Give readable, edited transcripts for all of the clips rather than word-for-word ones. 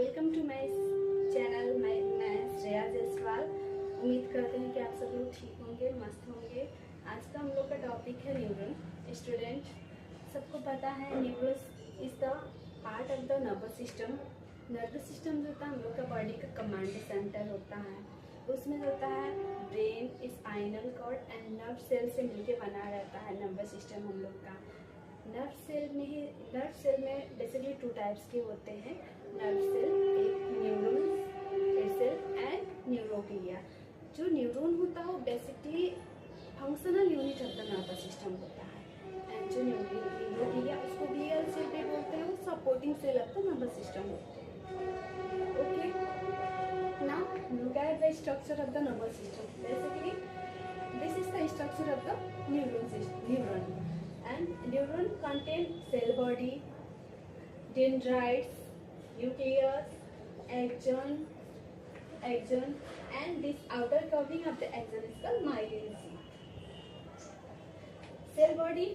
Welcome to my channel. मैं श्रेया जायसवाल। उम्मीद करते हैं कि आप सब लोग ठीक होंगे, मस्त होंगे। आज का हम लोग का टॉपिक है न्यूरॉन। स्टूडेंट, सबको पता है neuron is the part of the nervous system. Nervous system जो होता है हम लोग का बॉडी का कमांड सेंटर होता है। उसमें होता है brain, spinal cord and nerve cell से मिलके बना रहता है नर्वस सिस्टम हम लोग का। नर्व सेल में बेसिकली टू टाइप्स के होते हैं नर्व सेल, एक न्यूरॉन सेल एंड न्यूरोग्लिया। जो न्यूरॉन होता है वो basically functional unit of the nervous system होता है एंड जो न्यूरोग्लिया उसको ग्लियल सेल भी बोलते हैं, वो supporting cell of the nervous system होते हैं। Okay, now look at the structure of the nervous system. Basically this is the structure of the neuron and neuron contain cell body, dendrites, nucleus, axon and this outer covering of the axon is called myelin sheath. Cell body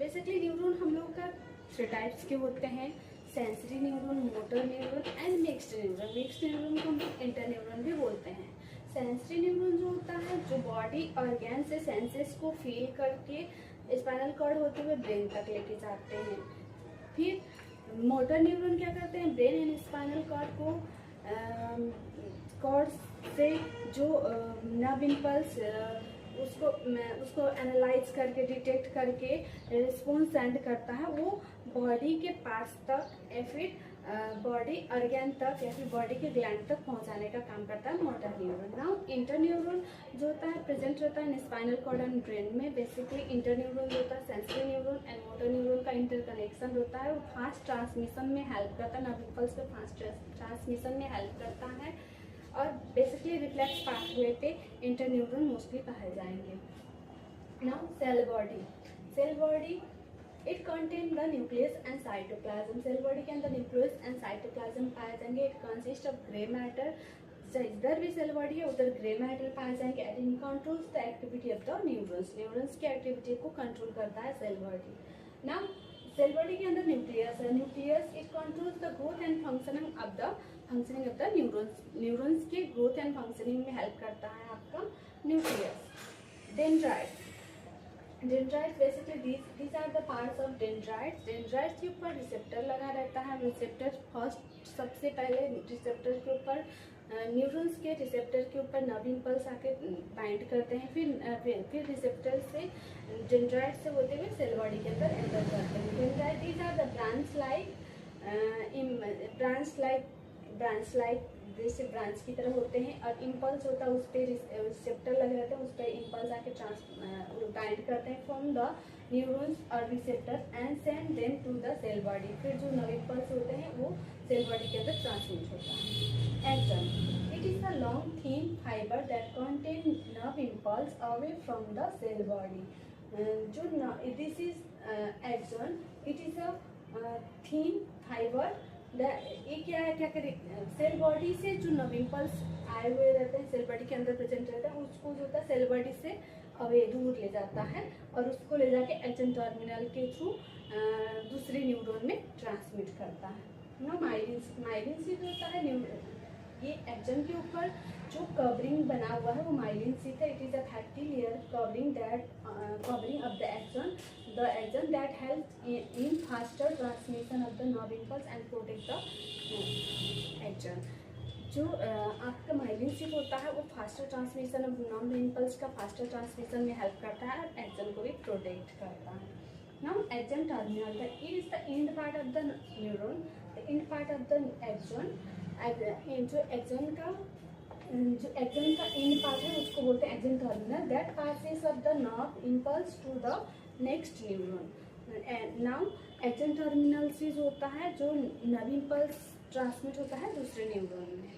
basically neuron हम लोग का 3 types के होते हैं, sensory neuron, motor neuron and mixed neuron. Mixed neuron को हम interneuron भी बोलते हैं। सेंसरी न्यूरॉन जो होता है जो बॉडी ऑर्गन से सेंसेस को फील करके स्पाइनल कॉर्ड होते हुए ब्रेन तक लेके जाते हैं। फिर मोटर न्यूरॉन क्या करते हैं, ब्रेन एंड स्पाइनल कॉर्ड को कॉर्ड से जो नर्व इम्पल्स उसको एनालाइज करके डिटेक्ट करके रिस्पॉन्स सेंड करता है, वो बॉडी के पास तक या फिर बॉडी ऑर्गन तक या फिर बॉडी के ग्लैंड तक पहुंचाने का काम करता है मोटर न्यूरॉन। नाउ इंटरन्यूरॉन जो होता है प्रेजेंट रहता है स्पाइनल कॉर्ड एंड ब्रेन में। बेसिकली इंटरन्यूरॉन जो होता है sensory neuron and motor neuron का इंटरकनेक्शन होता है, वो फास्ट ट्रांसमिशन में हेल्प करता है, नर्व इम्पल्स के फास्ट ट्रांसमिशन में हेल्प करता है और बेसिकली रिफ्लेक्स पाथवे पे इंटरन्यूरॉन मोस्टली पाए जाएंगे। Now cell body it contain the nucleus and cytoplasm. Cell body के अंदर न्यूक्लियस एंड साइटोप्लाज्म पाए जाएंगे। It consist of grey matter. जिधर भी सेल बॉडी है उधर ग्रे मैटर पाए जाएंगे and in controls the activity of the neurons की एक्टिविटी को कंट्रोल करता है cell body. Now cell body के अंदर न्यूक्लियस है। Nucleus it controls the growth and functioning of the neurons के ग्रोथ एंड फंक्शनिंग में हेल्प करता है आपका nucleus. Dendrites basically these are the parts of dendrites। Dendrites के ऊपर रिसेप्टर लगा रहता है। रिसेप्टर फर्स्ट सबसे पहले रिसेप्टर के ऊपर न्यूरॉन्स के रिसेप्टर के ऊपर नर्व इम्पल्स आके बाइंड करते हैं, फिर रिसेप्टर से डेंड्राइट से होते हुए सेल बॉडी के अंदर एंटर करते हैं। Dendrite these are the branch like जैसे ब्रांच की तरह होते हैं और इम्पल्स होता है उस पर रिसेप्टर लगे रहते हैं, उस पर इम्पल्स आके बाइंड करते हैं फ्रॉम द न्यूरॉन्स और receptor and send them to the cell body. फिर जो नर्व इम्पल्स होते हैं वो सेल बॉडी के अंदर ट्रांसमिट होता है। Axon it is a long thin fibre that contain nerve impulse away from the cell body. जो this is axon, it is a thin fibre. ये क्या है, क्या करें, सेल बॉडी से जो नर्व इम्पल्स आए हुए रहते हैं सेल बॉडी के अंदर प्रेजेंट रहता है, उसको जो होता है सेल बॉडी से अवे दूर ले जाता है और उसको ले जाके एक्सन टर्मिनल के थ्रू दूसरे न्यूरॉन में ट्रांसमिट करता है ना। माइलिन शीथ होता है ये एक्सन के ऊपर जो कवरिंग बना हुआ है वो माइलिन शीथ है। It is a fatty layer covering of the action that helps in faster transmission of the nerve impulse and protect the axon। जो आपका माइलिन शीथ होता है वो faster transmission of nerve impulse का faster transmission में help करता है और एक्सन को भी प्रोटेक्ट करता है। Now axon terminal that is the end part of the neuron, the end part of the axon. जो एक्सन का एंड पार्ट है उसको बोलते हैं axon terminal. That passes of the nerve impulse to the next neuron. Now axon terminal से जो होता है जो नर्व इम्पल्स ट्रांसमिट होता है दूसरे न्यूरॉन में।